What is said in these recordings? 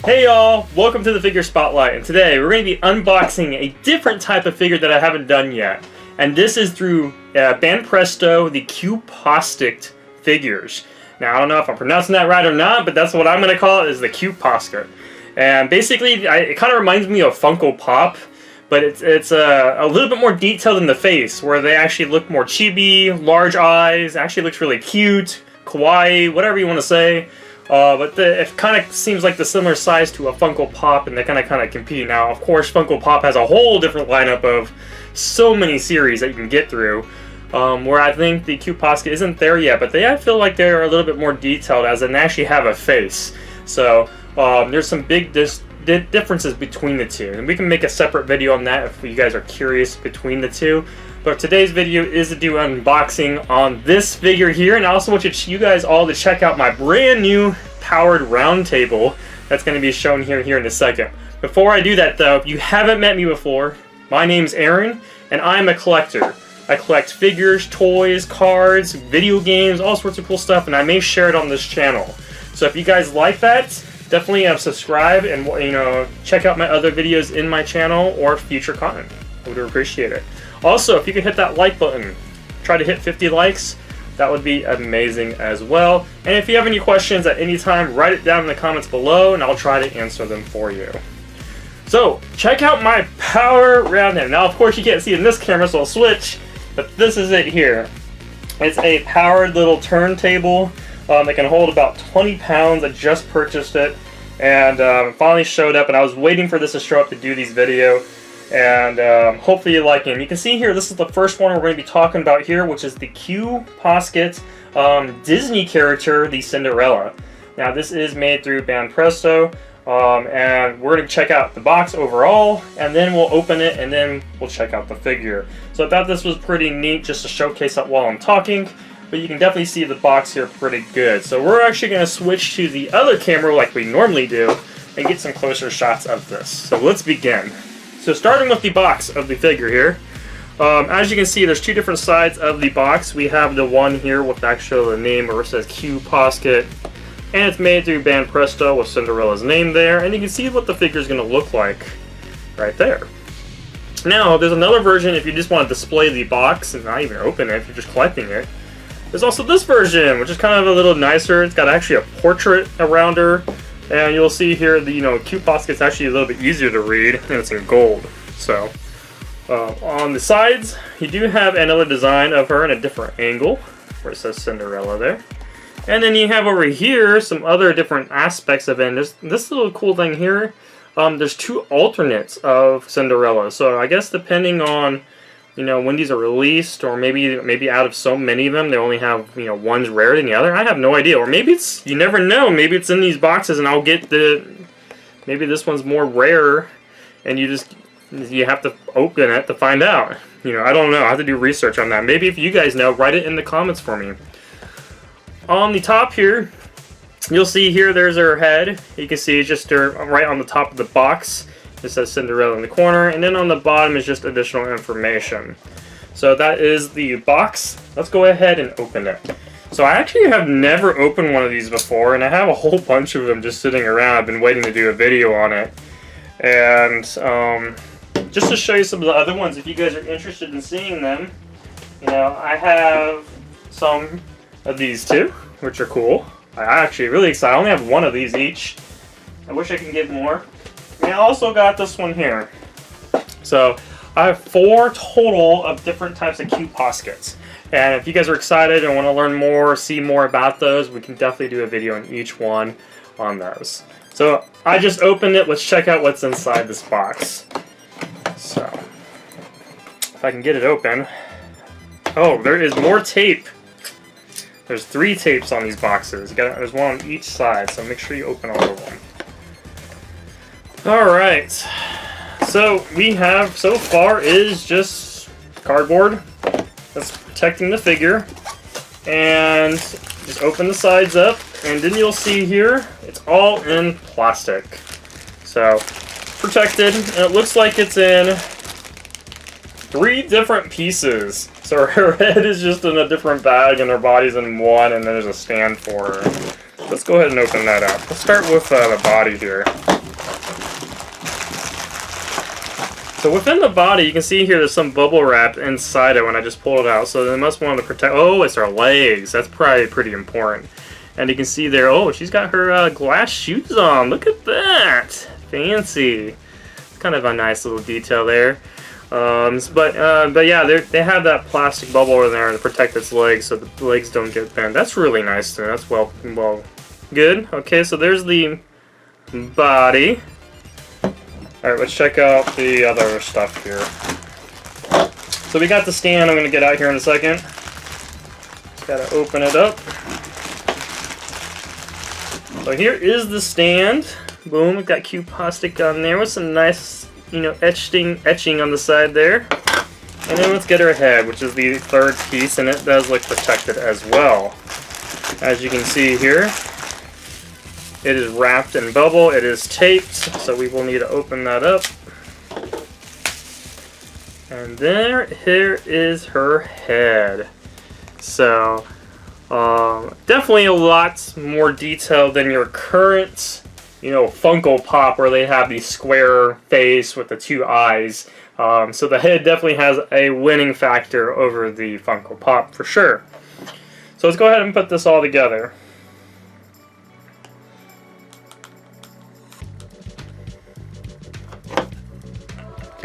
Hey y'all, welcome to the Figure Spotlight, and today we're going to be unboxing a different type of figure that I haven't done yet. And this is through Banpresto, the Qposket figures. Now I don't know if I'm pronouncing that right or not, but that's what I'm going to call it, is the Qposket. And basically, it kind of reminds me of Funko Pop, but it's a little bit more detailed in the face, where they actually look more chibi, large eyes, actually looks really cute, kawaii, whatever you want to say. But it kind of seems like the similar size to a Funko Pop, and they kind of compete. Now, of course, Funko Pop has a whole different lineup of so many series that you can get through, where I think the Qposket isn't there yet, but I feel like they're a little bit more detailed, as they actually have a face. So there's some big differences between the two, and we can make a separate video on that if you guys are curious between the two. But today's video is to do unboxing on this figure here, and I also want you guys all to check out my brand new powered round table that's going to be shown here in a second. Before I do that though, if you haven't met me before, my name's Aaron, and I'm a collector. I collect figures, toys, cards, video games, all sorts of cool stuff, and I may share it on this channel. So if you guys like that, definitely subscribe and check out my other videos in my channel or future content. I would appreciate it. Also, if you could hit that like button, try to hit 50 likes, that would be amazing as well. And if you have any questions at any time, write it down in the comments below and I'll try to answer them for you. So, check out my power round table. Now, of course, you can't see it in this camera, so I'll switch, but this is it here. It's a powered little turntable that can hold about 20 pounds. I just purchased it, and it finally showed up, and I was waiting for this to show up to do these videos. And hopefully you like it. And you can see here, this is the first one we're going to be talking about here, which is the Qposket Disney character, the Cinderella. Now this is made through Banpresto, and we're going to check out the box overall, and then we'll open it, and then we'll check out the figure. So I thought this was pretty neat just to showcase that while I'm talking, but you can definitely see the box here pretty good. So we're actually going to switch to the other camera like we normally do, and get some closer shots of this. So let's begin. So starting with the box of the figure here, as you can see, there's two different sides of the box. We have the one here with actually the name where it says Qposket, and it's made through Banpresto with Cinderella's name there, and you can see what the figure is going to look like right there. Now, there's another version if you just want to display the box and not even open it if you're just collecting it. There's also this version, which is kind of a little nicer. It's got actually a portrait around her. And you'll see here the Qposket's actually a little bit easier to read, and it's in gold. So on the sides, you do have another design of her in a different angle, where it says Cinderella there. And then you have over here some other different aspects of it. And there's this little cool thing here. There's two alternates of Cinderella. So I guess depending on when these are released, or maybe out of so many of them, they only have, one's rarer than the other. I have no idea. Or maybe it's, you never know, maybe it's in these boxes and I'll get maybe this one's more rare and you have to open it to find out. I don't know. I have to do research on that. Maybe if you guys know, write it in the comments for me. On the top here, you'll see here there's her head. You can see just right on the top of the box. It says Cinderella in the corner, and then on the bottom is just additional information. So that is the box. Let's go ahead and open it. So I actually have never opened one of these before, and I have a whole bunch of them just sitting around. I've been waiting to do a video on it. And just to show you some of the other ones, if you guys are interested in seeing them, I have some of these too, which are cool. I'm actually really excited. I only have one of these each. I wish I could get more. And I also got this one here. So I have 4 total of different types of Qposkets. And if you guys are excited and want to learn more, see more about those, we can definitely do a video on each one on those. So I just opened it. Let's check out what's inside this box. So if I can get it open. Oh, there is more tape. There's 3 tapes on these boxes. There's one on each side, so make sure you open all of them. Alright, so we have so far is just cardboard that's protecting the figure, and just open the sides up, and then you'll see here it's all in plastic. So protected, and it looks like it's in 3 different pieces. So her head is just in a different bag and her body's in one, and then there's a stand for her. Let's go ahead and open that up. Let's start with the body here. So within the body, you can see here there's some bubble wrap inside it when I just pulled it out. So they must want to protect. Oh, it's her legs. That's probably pretty important. And you can see there, oh, she's got her glass shoes on. Look at that. Fancy. It's kind of a nice little detail there. But yeah, they have that plastic bubble in there to protect its legs so the legs don't get bent. That's really nice. That's well good. Okay, so there's the body. Alright, let's check out the other stuff here. So we got the stand I'm going to get out here in a second. Just got to open it up. So here is the stand. Boom, we've got Qposket on there with some nice, you know, etching on the side there. And then let's get her head, which is the third piece, and it does look protected as well. As you can see here, it is wrapped in bubble, it is taped, so we will need to open that up. And here is her head. So, definitely a lot more detailed than your current, you know, Funko Pop where they have the square face with the two eyes. So the head definitely has a winning factor over the Funko Pop for sure. So let's go ahead and put this all together.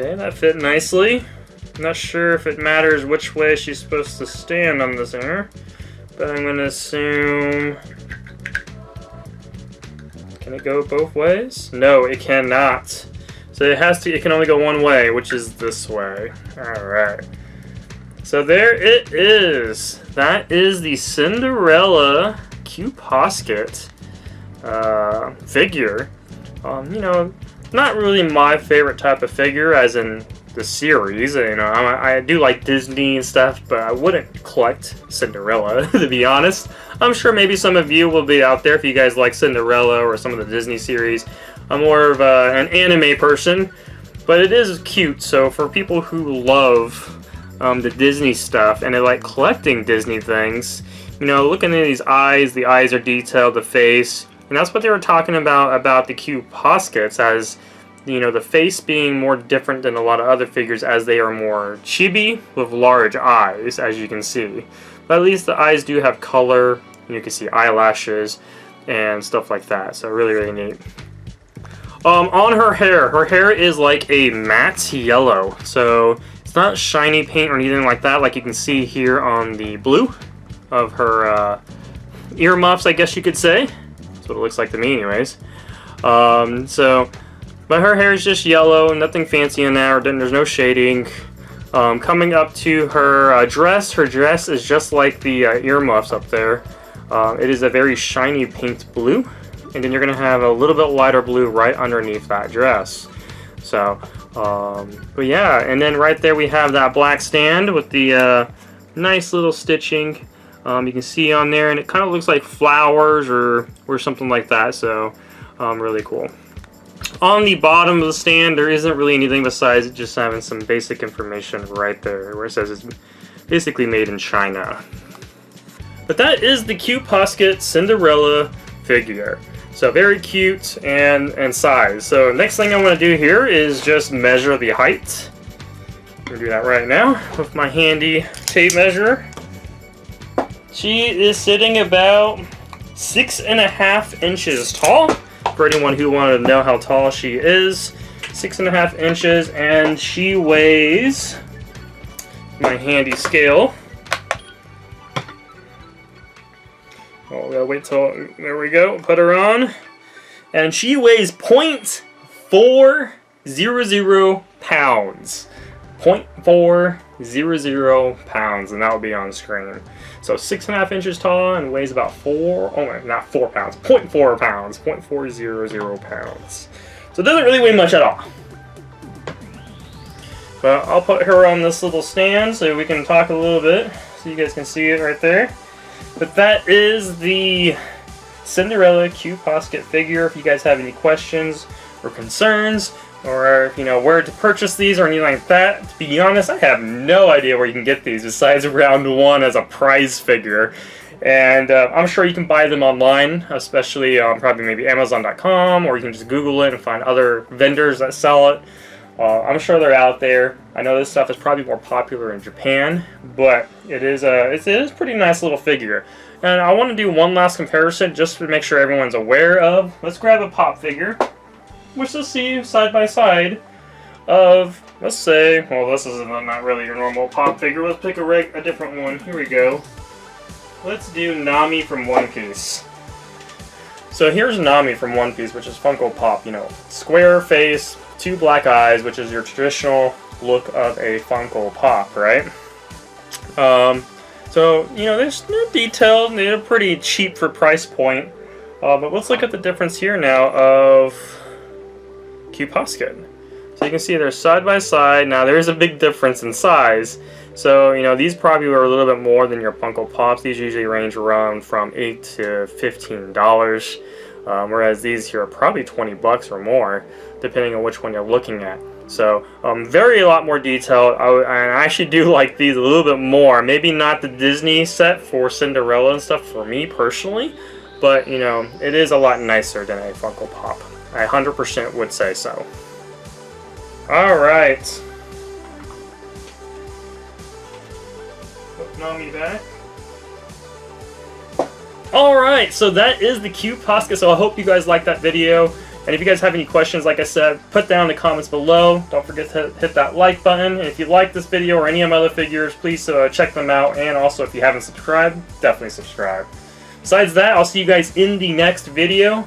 Okay, that fit nicely. I'm not sure if it matters which way she's supposed to stand on this here, but I'm going to assume... Can it go both ways? No, it cannot. So it can only go one way, which is this way. Alright. So there it is. That is the Cinderella Qposket figure. You know, not really my favorite type of figure, as in the series. You know, I do like Disney and stuff, but I wouldn't collect Cinderella, to be honest. I'm sure maybe some of you will be out there if you guys like Cinderella or some of the Disney series. I'm more of an anime person, but it is cute. So for people who love the Disney stuff and they like collecting Disney things, you know, looking at these eyes, the eyes are detailed, the face. And that's what they were talking about the Qposkets, as, you know, the face being more different than a lot of other figures, as they are more chibi with large eyes, as you can see. But at least the eyes do have color. You can see eyelashes and stuff like that. So really, really neat. On her hair is like a matte yellow. So it's not shiny paint or anything like that, like you can see here on the blue of her earmuffs, I guess you could say. What it looks like to me anyways. But her hair is just yellow, nothing fancy in there, there's no shading. Coming up to her dress is just like the earmuffs up there. It is a very shiny paint blue, and then you're going to have a little bit lighter blue right underneath that dress. So, but yeah, and then right there we have that black stand with the nice little stitching. You can see on there, and it kind of looks like flowers or something like that, so really cool. On the bottom of the stand, there isn't really anything besides it just having some basic information right there, where it says it's basically made in China. But that is the Qposket Cinderella figure. So very cute and size. So next thing I want to do here is just measure the height. I'm going to do that right now with my handy tape measure. She is sitting about 6.5 inches tall. For anyone who wanted to know how tall she is, 6.5 inches, and she weighs, my handy scale. Oh, we gotta wait till, there we go, put her on. And she weighs 0.400 pounds. 0.400 pounds, and that will be on screen. So 6.5 inches tall and weighs about 0.4 pounds, 0.40 pounds. So it doesn't really weigh much at all. But I'll put her on this little stand so we can talk a little bit, so you guys can see it right there. But that is the Cinderella Qposket figure. If you guys have any questions or concerns, or you know where to purchase these or anything like that, to be honest, I have no idea where you can get these besides round one as a prize figure. And I'm sure you can buy them online, especially probably maybe Amazon.com, or you can just Google it and find other vendors that sell it. I'm sure they're out there. I know this stuff is probably more popular in Japan, but it is a pretty nice little figure. And I want to do one last comparison just to make sure everyone's aware of. Let's grab a pop figure, which you'll see side by side of, let's say, well, this is not really your normal pop figure. Let's pick a different one. Here we go. Let's do Nami from One Piece. So here's Nami from One Piece, which is Funko Pop. You know, square face, 2 black eyes, which is your traditional look of a Funko Pop, right? So, you know, they're detailed, they're pretty cheap for price point. But let's look at the difference here now of Qposket. So you can see they're side by side. Now there is a big difference in size. So, you know, these probably were a little bit more than your Funko Pops. These usually range around from $8 to $15. Whereas these here are probably 20 bucks or more, depending on which one you're looking at. So, a lot more detailed. I actually do like these a little bit more. Maybe not the Disney set for Cinderella and stuff for me personally, but, you know, it is a lot nicer than a Funko Pop. I 100% would say so. Alright. Put Nami back. Alright, so that is the Qposket, so I hope you guys liked that video. And if you guys have any questions, like I said, put down in the comments below. Don't forget to hit that like button. And if you like this video or any of my other figures, please check them out. And also, if you haven't subscribed, definitely subscribe. Besides that, I'll see you guys in the next video.